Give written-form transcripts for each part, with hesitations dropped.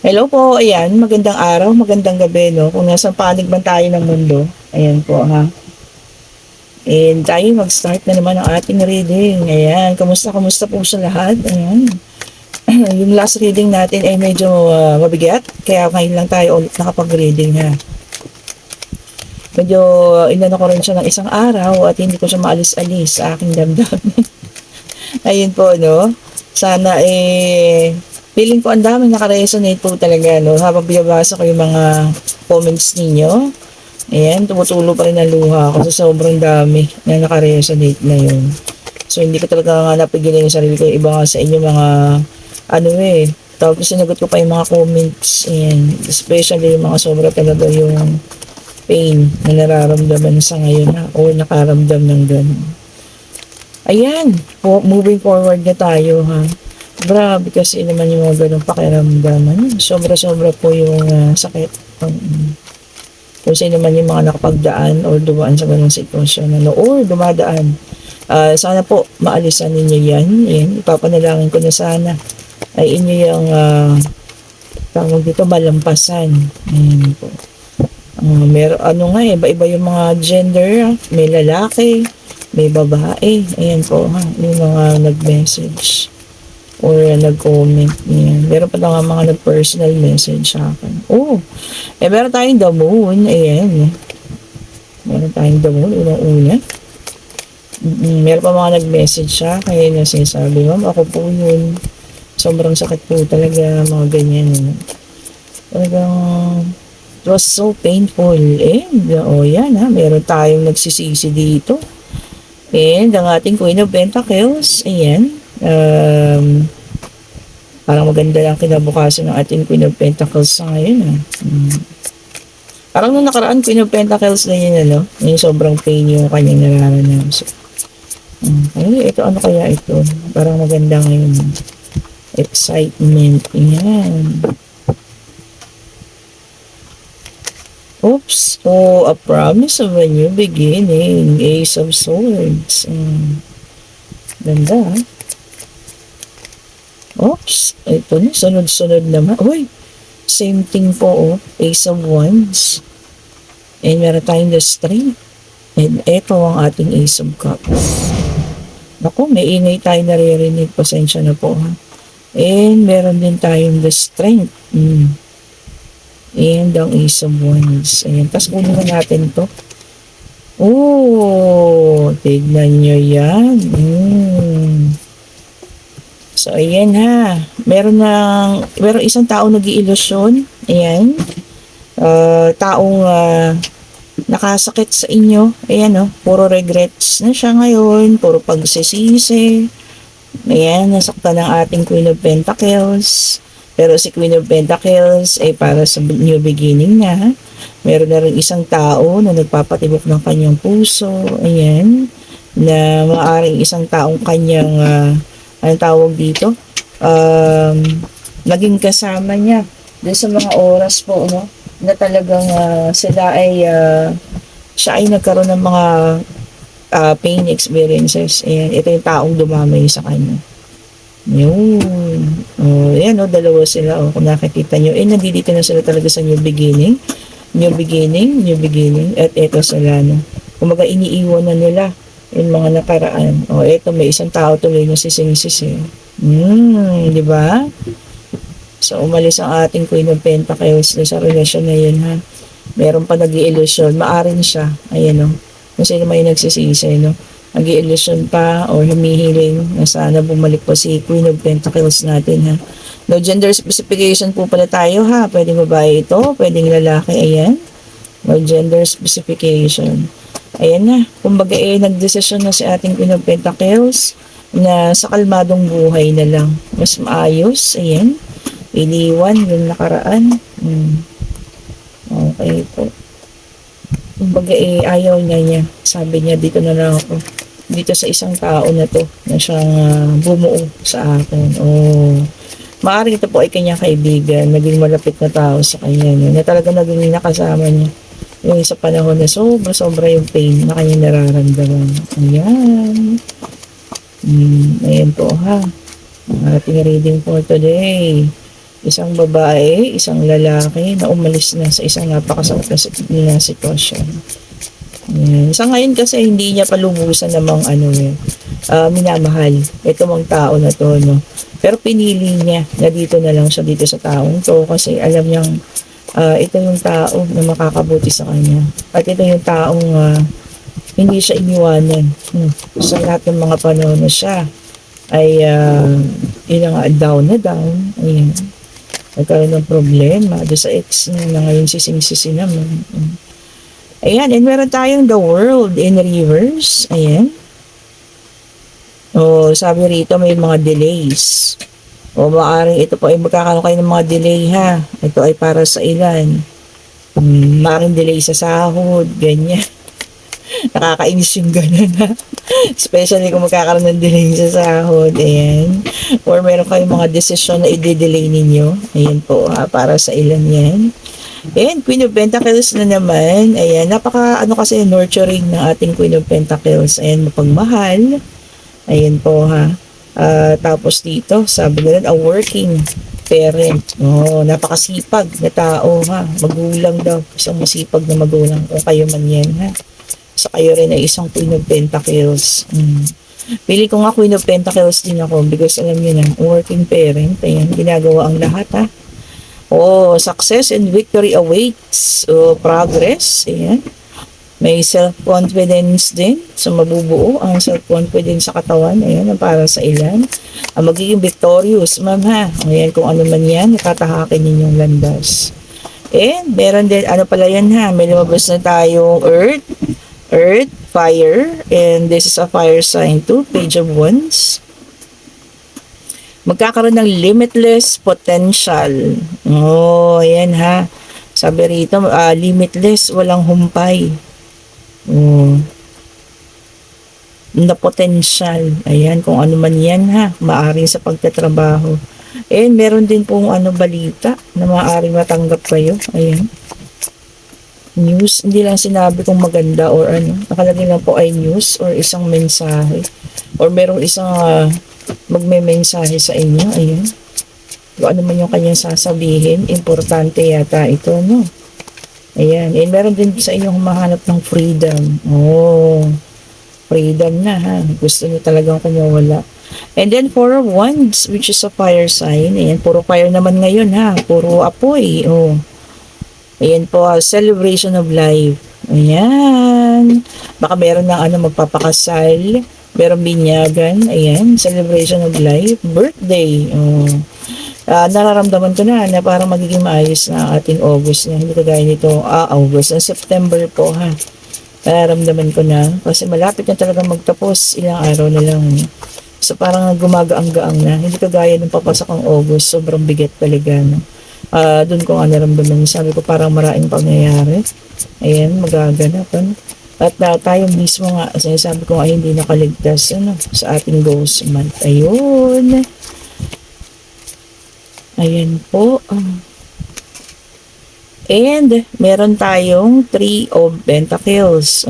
Hello po, ayan, magandang araw, magandang gabi, no? Kung nasa panig man tayo ng mundo, ayan po, ha? And tayo mag-start na naman ang ating reading. Ayan, kamusta po sa lahat? Ayan. Yung last reading natin ay medyo mabigat, kaya ngayon lang tayo ulit nakapag-reading, ha? Medyo inano ko rin siya ng isang araw at hindi ko siya maalis-alis sa aking damdamin. Ayun po, no? Sana feeling ko ang daming naka-resonate po talaga, no? Habang binabasa ko yung mga comments ninyo. Ayan, tumutulo pa rin ang luha ko sa sobrang dami na naka-resonate na yun. So, hindi ko talaga nga napigilan yung sarili ko. Iba nga sa inyo mga, tawag ko sinagot ko pa yung mga comments. Ayan, especially yung mga sobra talaga yung pain na nararamdaman sa ngayon ha, o nakaramdam ng ganun. Ayan, moving forward na tayo ha. Grabe kasi naman yung mga ganong pakiramdam. Sobra-sobra po yung sakit. Kung sino man yung mga nakapagdaan or dumaan sa ganong sitwasyon or dumadaan. Sana po maalisan ninyo yan. Ayan, ipapanalangin ko na sana ay inyo yung tawag dito malampasan. Ayan po. Iba-iba yung mga gender. May lalaki, may babae. Ayan po ha, yung mga nag-message or nag-comment. Ayan. Meron pa nga mga nag-personal message sa akin. Meron tayong the moon. Ayan. Meron tayong the moon. Unang-una. Meron pa mga nag-message siya. Kaya na sinasabi, ma'am, ako po yun. Sobrang sakit po talaga. Mga ganyan. Talagang it was so painful. Yan ha. Meron tayong nagsisisi dito. And ang ating Queen of Pentacles. Ayan. Parang maganda lang kinabukasan ng ating Queen of Pentacles sa ngayon. Parang nung nakaraan Queen of Pentacles na yun, yung sobrang pain yung kanyang nararanasan. Ito, ano kaya ito? Parang maganda ngayon. Excitement. Yan. Oops. A promise of a new beginning. Ace of Swords. Ganda, ha? Oops. Ito na. Sunod-sunod naman. Same thing po, Ace of Wands. And meron tayong the Strength. And ito ang ating Ace of Cups. Naku, may ingay tayo naririnig. Pasensya na po, ha? And meron din tayong the Strength. And ang Ace of Wands. Ayan. Tapos kunin na natin to. Tignan nyo yan. So, ayan ha. Meron isang tao nag-iilusyon. Ayan. Taong nakasakit sa inyo. Ayan puro regrets na siya ngayon. Puro pagsisisi. Ayan, nasaktan ng ating Queen of Pentacles. Pero si Queen of Pentacles ay para sa new beginning na. Meron na rin isang tao na nagpapatibok ng kanyang puso. Ayan. Na maaaring isang taong kanyang anong tawag dito? Naging kasama niya dun sa mga oras po, na talagang siya ay nagkaroon ng mga pain experiences. Ayan, ito yung taong dumamay sa kanya. Yun. Ayan, dalawa sila. Kung nakikita nyo, nandito na sila talaga sa new beginning. New beginning. At ito sila, kumaga iniiwan na nila yung mga nakaraan. Ito, may isang tao tuloy na sising-sisi. Di ba? So, umalis ang ating Queen of Pentacles sa relasyon na yun, ha? Meron pa nag-i-illusion. Maaring siya. Ayan, kung sino may nagsisisi, nag-i-illusion pa or humihiling na sana bumalik po si Queen of Pentacles natin, ha? No gender specification po pala tayo, ha? Pwedeng babae ito, pwedeng lalaki. Ayan. No gender specification. Ayan na, kumbaga nagdesisyon na si ating Queen of Pentacles na sa kalmadong buhay na lang. Mas maayos, ayan. Iniwan yung nakaraan. Okay po. Kumbaga ayaw niya. Sabi niya, dito na lang ako. Dito sa isang tao na to, na siyang bumuo sa akin. Maaaring ito po ay kanyang kaibigan, naging malapit na tao sa kanya, na talaga naging nakasama niya. Yung sa panahon na sobra yung pain na kanya nararamdaman. Ayan. Ayan po ha. Ang ating reading for today. Isang babae, isang lalaki na umalis na sa isang napakasakit na sitwasyon. Sa ngayon kasi hindi niya palubusan namang minamahal ito mga tao na to, no? Pero pinili niya na dito na lang siya dito sa taong to kasi alam niyang ito yung tao na makakabuti sa kanya. At ito yung taong hindi siya iniwanan. Sa lahat ng mga panahon na siya ay down na down. Ayan. Nagkaroon ng problema doon sa ex niya na ngayon sising-sisi naman. Ayan, and meron tayong the world in reverse. Ayan. Sabi rito may mga delays. Maaaring ito po ay magkakaroon kayo ng mga delay ha. Ito ay para sa ilan. Maaaring delay sa sahod, ganyan. Nakakainis yung ganun ha. Especially kung magkakaroon ng delay sa sahod. Ayan. Or meron kayong mga desisyon na i-delay ninyo. Ayan po ha, para sa ilan yan. Ayan, Queen of Pentacles na naman. Ayan, kasi nurturing ng ating Queen of Pentacles. Ayan, mapagmahal. Ayan po ha. Tapos dito, sabi nila, a working parent. Napakasipag na tao ha. Magulang daw. Isang masipag na magulang. Kung kayo man yan ha. So kayo rin ay isang Queen of Pentacles. Pili ko nga Queen of Pentacles din ako because alam niyo na, working parent. Ayan, ginagawa ang lahat ha. Success and victory awaits. Progress. Ayan. May self-confidence din. So, mabubuo ang self-confidence sa katawan. Ayan, para sa ilan. Magiging victorious, ma'am ha. Ayan, kung ano man yan, nakatahakin ninyong landas. And, meron din, pala yan ha. May lumabas na tayong earth, fire. And this is a fire sign too. Page of Wands. Magkakaroon ng limitless potential. Ayan ha. Sabi rito, limitless, walang humpay. Na potential. Ayan, kung ano man yan ha. Maaring sa pagtatrabaho. And meron din pong balita na maaring matanggap kayo. Ayan. News, hindi lang sinabi kung maganda or nakalagay lang po ay news or isang mensahe. Or merong isang magme-mensahe sa inyo. Ayan. Kung ano man yung kanyang sasabihin, importante yata ito, no? Ayan. And meron din sa inyo humahanap ng freedom. Freedom na, ha? Gusto niyo talagang kumawala. And then, Four of Wands, which is a fire sign. Ayan, puro fire naman ngayon, ha? Puro apoy. Ayan po, celebration of life. Ayan. Baka meron ng magpapakasal. Meron binyagan. Ayan. Celebration of life. Birthday. Nararamdaman ko na parang magiging maayos na ating August na. Hindi kagaya nito. August. September po ha. Nararamdaman ko na. Kasi malapit na talaga magtapos. Ilang araw na lang. So parang gumagaang-gaang na. Hindi kagaya nung papasok ang August. Sobrang bigat talaga. No? Doon ko nga naramdaman. Sabi ko parang maraming pangyayari. Ayan. Magaganap. At tayo mismo nga, sinasabi ko nga hindi nakaligtas sa ating ghost month. Ayun. Ayan po. And meron tayong Three of Pentacles.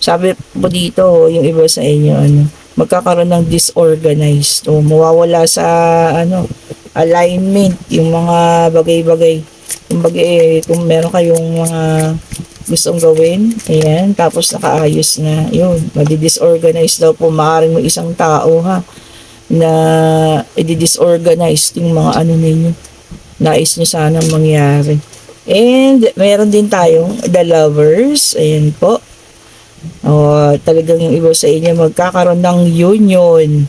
Sabi po dito, yung iba sa inyo, magkakaroon ng disorganized. Mawawala sa alignment, yung mga bagay-bagay. Kung meron kayong mga gustong gawin, ayan, tapos nakaayos na, yun, madi-disorganize daw po, maaaring mo isang tao ha, na i-disorganize yung mga ninyo, nais nyo sanang mangyari. And, meron din tayong the lovers, ayan po, talagang yung iba sa inyo magkakaroon ng union,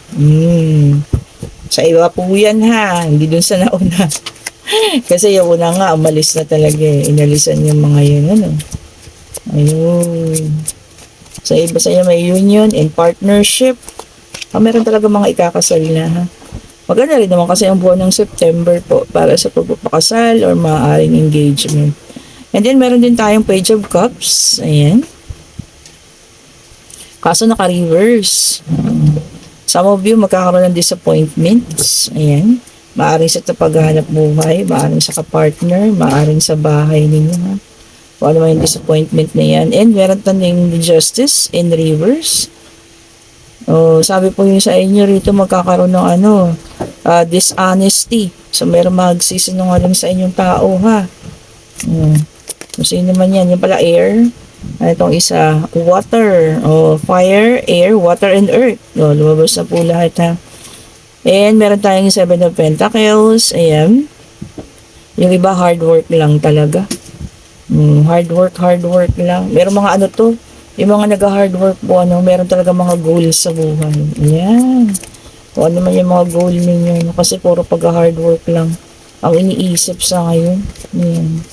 sa iba po yan ha, hindi dun sa nauna. Kasi yung una nga, umalis na talaga inalisan yung mga yun, ayun. Sa iba sa inyo may union and partnership. Meron talaga mga ikakasal na ha. Maganda rin naman kasi ang buwan ng September po para sa pagpapakasal or maaaring engagement. And then meron din tayong Page of Cups. Ayan. Kaso naka-reverse. Some of you magkakaroon ng disappointments. Ayan. Maaring sa paghahanap buhay, maaring sa kapartner, maaring sa bahay ninyo ha. Kung ano yung disappointment na yan. And meron tayong justice in reverse. Sabi po yung sa inyo rito magkakaroon ng dishonesty. So, meron magsisinungaling sa inyong tao, ha? Kung sino man yan. Yung pala air. Itong isa, water. Fire, air, water, and earth. Lumabas na po lahat, ha? And meron tayong 7 of Pentacles. Ayan. Yung iba, hard work lang talaga. Hard work lang. Meron mga ano to, yung mga nag-hard work po, meron talaga mga goals sa buhay. Ayan. Kung ano man yung mga goal ninyo, kasi puro pag-hard work lang ang iniisip sa ngayon. Ayan.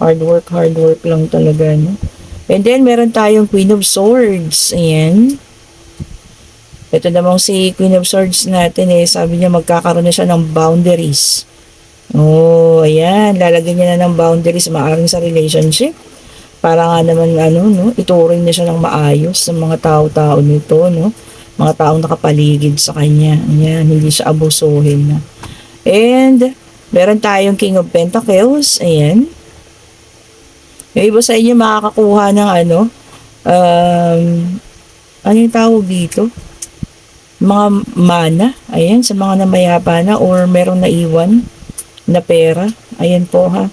Hard work lang talaga, no? And then, meron tayong Queen of Swords. Ayan. Ito namang si Queen of Swords natin, sabi niya magkakaroon na siya ng boundaries. Ayan. Lalagyan niya na ng boundaries maaring sa relationship. Para nga naman, no, ituring niya siya ng maayos sa mga tao-tao nito, no? Mga taong nakapaligid sa kanya. Ayan. Hindi siya abusuhin na. And, meron tayong King of Pentacles. Ayan. Yung iba sa inyo makakakuha ng ano yung tawag dito? Mga mana. Ayan, sa mga namayapa na or merong naiwan na pera. Ayan po, ha.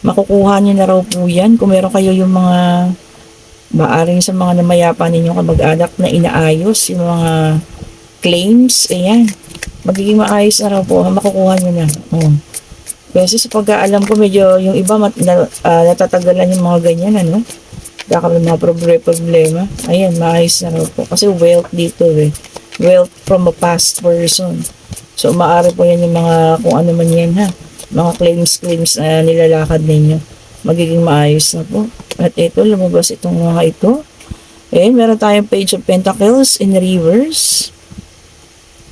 Makukuha niyo na raw po yan. Kung meron kayo yung mga maaring sa mga namayapa ninyo kamag-anak na inaayos, yung mga claims, ayan. Magiging maayos na raw po, ha. Makukuha niyo na. Kasi sa pagkaalam ko, medyo yung iba natatagalan yung mga ganyan, ano? Kakaroon mga problema. Ayan, maayos na raw po. Kasi wealth dito, wealth from a past person. So, maaari po yan yung mga, kung ano man yan, ha? Mga claims na nilalakad ninyo. Magiging maayos na po. At ito, lumabas itong mga ito. Meron tayong Page of Pentacles in reverse.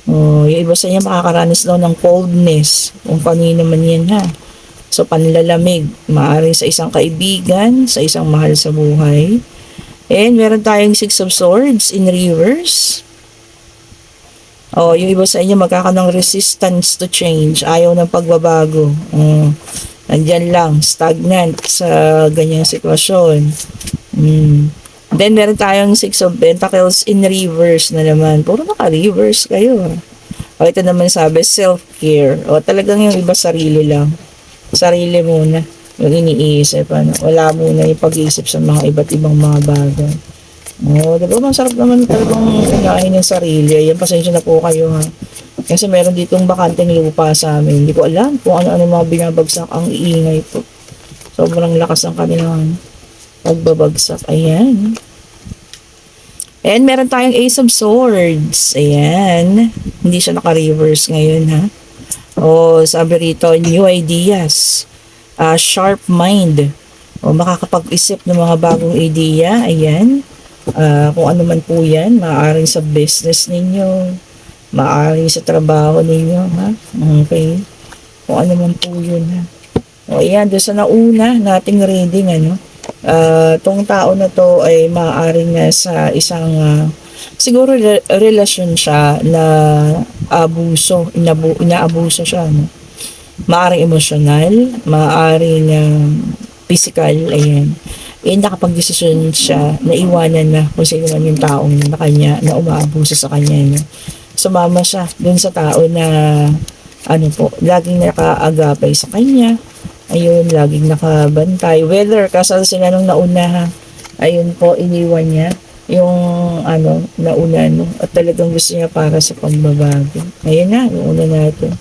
Yung iba sa inyo makakaranas daw ng coldness. Kung kanino man yan, ha. So, panlalamig. Maaari sa isang kaibigan, sa isang mahal sa buhay. And meron tayong 6 of Swords in reverse. Yung iba sa inyo magkakaroon ng resistance to change. Ayaw ng pagbabago. Nandyan lang, stagnant sa ganyang sitwasyon. Then, meron tayong 6 of Pentacles in reverse na naman. Puro naka-reverse kayo. Ito naman sabi, self-care. Talagang yung iba sarili lang. Sarili muna. Yung iniisip. Wala muna yung pag-iisip sa mga iba't ibang mga bagay. Diba? Masarap naman talagang unahin ng sarili. Ayan, pasensya na po kayo, ha. Kasi meron ditong bakanteng lupa sa amin. Hindi ko alam kung ano-ano mga binabagsak. Ang iingay po. Sobrang lakas ng kanilang pagbabagsak. Ayan. And meron tayong Ace of Swords. Ayan. Hindi siya naka-reverse ngayon, ha. Sabi rito, new ideas. Sharp mind. Makakapag-isip ng mga bagong idea. Ayan. Kung ano man po yan. Maaaring sa business ninyo. Maaaring sa trabaho ninyo, ha. Okay. Kung ano man po yun, ha. Ayan. Doon sa nauna nating reading, tong tao na to ay maaaring sa isang siguro relasyon siya na inaabuso siya, maaring emosyonal, maaring physical. Ayan, nakapag-desisyon siya na iwanan na kung sino man yung taong na kanya na umaabuso sa kanya, sumama siya dun sa tao na laging nakaagapay sa kanya. Ayun, laging nakabantay. Whether kasal sila nung nauna, ha. Ayun po, iniwan niya yung nauna, at talagang gusto niya para sa pagbabago. Ayun na, yung una natin.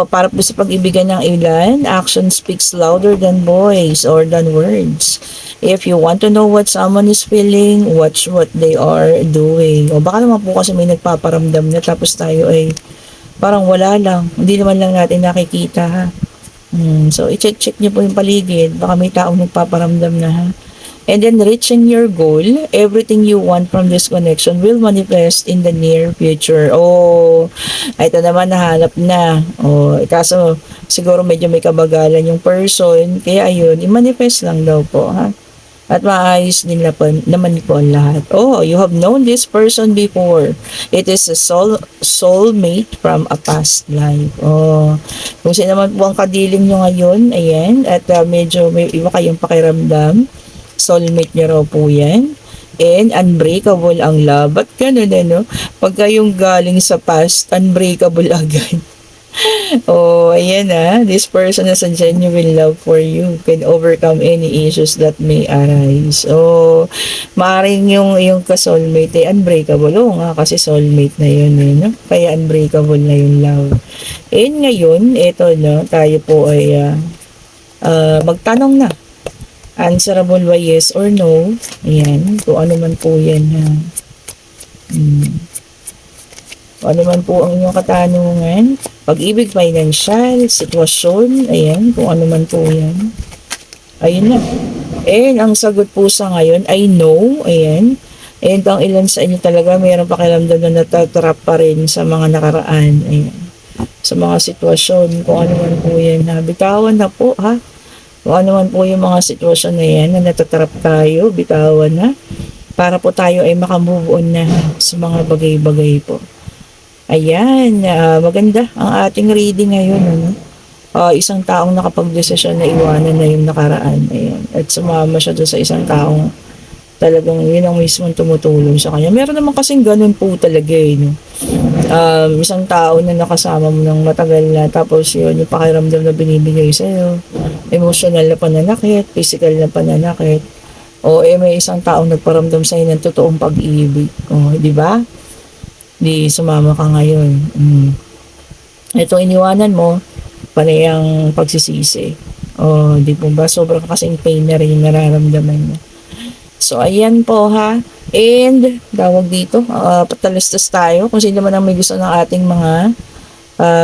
Para po sa pag-ibigan ng ilan, action speaks louder than voice or than words. If you want to know what someone is feeling, watch what they are doing. Baka naman po kasi may nagpaparamdam na tapos tayo ay parang wala lang. Hindi naman lang natin nakikita, ha. So, i-check nyo po yung paligid. Baka may taong nagpaparamdam na, ha. And then, reaching your goal, everything you want from this connection will manifest in the near future. Ito naman, nahanap na. Kaso, siguro medyo may kabagalan yung person. Kaya, ayun, i-manifest lang daw po, ha. At maayos din naman po ang lahat. You have known this person before. It is a soulmate from a past life. Kung sino naman po ang kadiling nyo ngayon, ayan, at medyo may iba kayong pakiramdam, soulmate nyo raw po yan. And unbreakable ang love. Ba't ganun, Pagka yung galing sa past, unbreakable agad. Oh, ayan this person has a genuine love for you, can overcome any issues that may arise. Oh, maaaring yung ka-soulmate ay unbreakable. Oo nga, kasi soulmate na yun no? Kaya unbreakable na yung love. And ngayon, eto no, tayo po ay magtanong na. Answerable by yes or no. Ayan, kung ano man po yan ha. Kung ano man po ang inyong katanungan, pag-ibig, financial, sitwasyon, ayan, kung ano man po yan. Ayun na. And ang sagot po sa ngayon ay no, ayan. And ang ilan sa inyo talaga mayroong pakiramdam na natatrap pa rin sa mga nakaraan, ayan. Sa mga sitwasyon, kung ano man po yan ha. Bitawan na po ha. Kung ano man po yung mga sitwasyon na yan na natatrap tayo, bitawan na. Para po tayo ay makamove on na sa mga bagay-bagay po. Ayan, maganda ang ating reading ngayon. Ano? Isang taong nakapag-desisyon na iwanan na yung nakaraan. Ayan. At sumama siya doon sa isang taong talagang yun ang mismong tumutulong sa kanya. Meron naman kasing ganun po talaga no? Isang tao na nakasama mo ng matagal na tapos yun, yung pakiramdam na binibigay sa'yo. Emotional na pananakit, physical na pananakit. O may isang taong nagparamdam sa'yo ng totoong pag-ibig. O, di ba? Di sumama ka ngayon. Itong iniwanan mo, panay ang pagsisisi. O, di po ba? Sobrang kasing pain na rin yung nararamdaman mo. So, ayan po ha. And, tawag dito, patalistas tayo. Kung sino man ang may gusto ng ating mga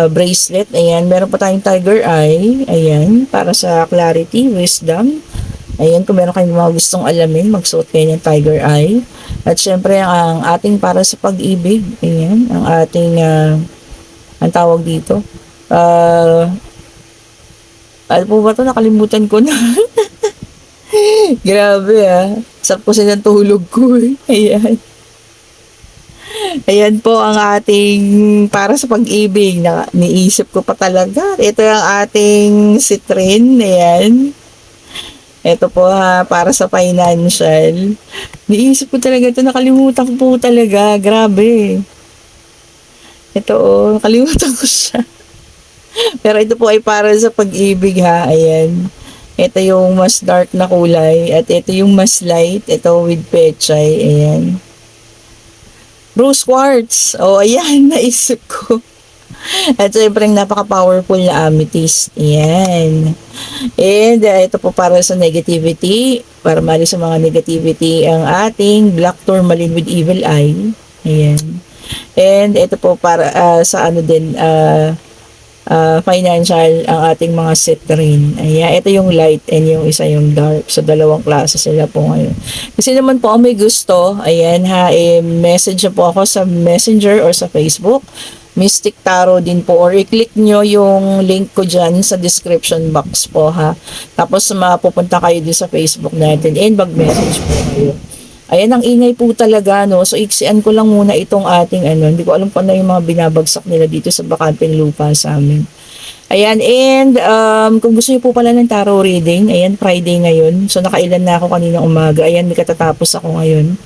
bracelet. Ayan, meron pa tayong tiger eye. Ayan, para sa clarity, wisdom. Ayan, kung meron kayong mga gustong alamin, magsuot kayo ng tiger eye. At syempre, ang ating para sa pag-ibig, ayan, ang ating, ang tawag dito, ano po ba ito? Nakalimutan ko na. Grabe sarap ko silang tulog ko Ayan. Ayan po ang ating para sa pag-ibig. Niisip ko pa talaga. Ito ang ating citrine, ayan. Ito po para sa financial. Niisip ko talaga ito, nakalimutan ko po talaga. Grabe. Ito nakalimutan ko siya. Pero ito po ay para sa pag-ibig ayan. Ito yung mas dark na kulay at ito yung mas light. Ito with pechay, ayan. Rose quartz. Ayan, naisip ko. At syempre, napaka-powerful na amethyst. Ayan. And ito po para sa negativity. Para mali sa mga negativity, ang ating black tourmaline with evil eye. Ayan. And ito po para sa ano din, financial, ang ating mga citrine. Ayan. Ito yung light and yung isa yung dark. So, dalawang klase sila po ngayon. Kasi naman po, may gusto, ayan message po ako sa Messenger or sa Facebook. Mystic Tarot din po, or i-click nyo yung link ko dyan sa description box po Tapos mapupunta kayo din sa Facebook natin and mag-message po kayo. Ayan, ang ingay po talaga So iksian ko lang muna itong ating hindi ko alam pa na yung mga binabagsak nila dito sa bakanteng lupa sa amin. Ayan, and kung gusto niyo po pala ng tarot reading, ayan, Friday ngayon. So nakailan na ako kaninang umaga. Ayan, may katatapos ako ngayon.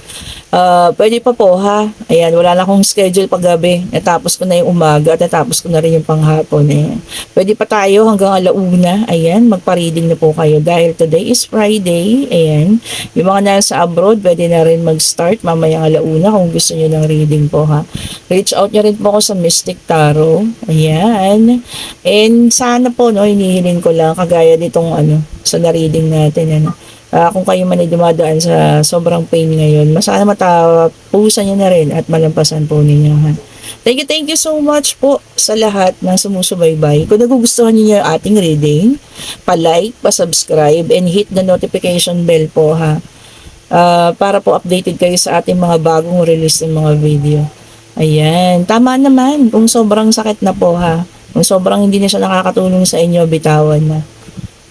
Pwede pa po Ayan, wala na akong schedule paggabi. Natapos ko na yung umaga at natapos ko na rin yung panghapon. Ayan. Pwede pa tayo hanggang alauna. Ayan, magpa-reading na po kayo dahil today is Friday. Ayan, yung mga nasa abroad, pwede na rin mag-start mamayang alauna kung gusto niyo ng reading po Reach out niyo rin po ako sa Mystic Tarot. Ayan. And sana po hinihiling ko lang kagaya nitong sa na-reading natin kung kayo man ay dumadaan sa sobrang pain ngayon, sana matapusan nyo na rin at malampasan po ninyo Thank you so much po sa lahat ng sumusubaybay. Kung nagugustuhan niyo yung ating reading, pa-like, pa-subscribe, and hit the notification bell po para po updated kayo sa ating mga bagong release ng mga video. Ayan, tama naman kung sobrang sakit na po kung sobrang hindi na siya nakakatulong sa inyo, bitawan na.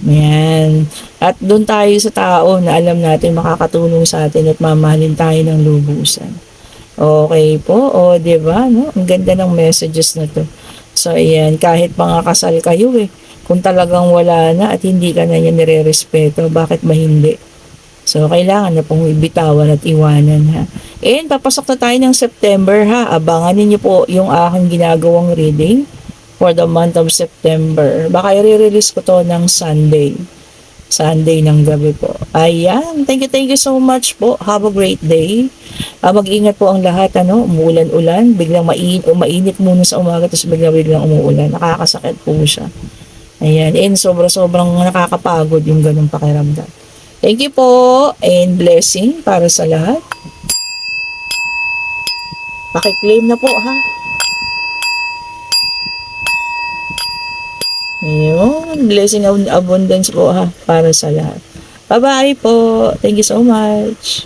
Ayan. At doon tayo sa tao na alam natin makakatulong sa atin at mamahalin tayo ng lubusan. Okay po, diba? No? Ang ganda ng messages na to. So, ayan, kahit pangakasal kayo kung talagang wala na at hindi ka na niya nire-respeto, bakit ba hindi? So, kailangan na pong ibitawan at iwanan And papasok na tayo ng September Abangan niyo po yung aking ginagawang reading. for the month of September. Baka i-release ko to ng Sunday. Sunday ng gabi po. Ayan. Thank you so much po. Have a great day. Mag-ingat po ang lahat, umuulan-ulan. Biglang mainit muna sa umaga, tapos biglang umuulan. Nakakasakit po siya. Ayan. And sobrang nakakapagod yung ganung pakiramdam. Thank you po. And blessing para sa lahat. Pakiklaim na po, ha? Ayun, blessing and abundance po, ha, para sa lahat. Bye-bye po. Thank you so much.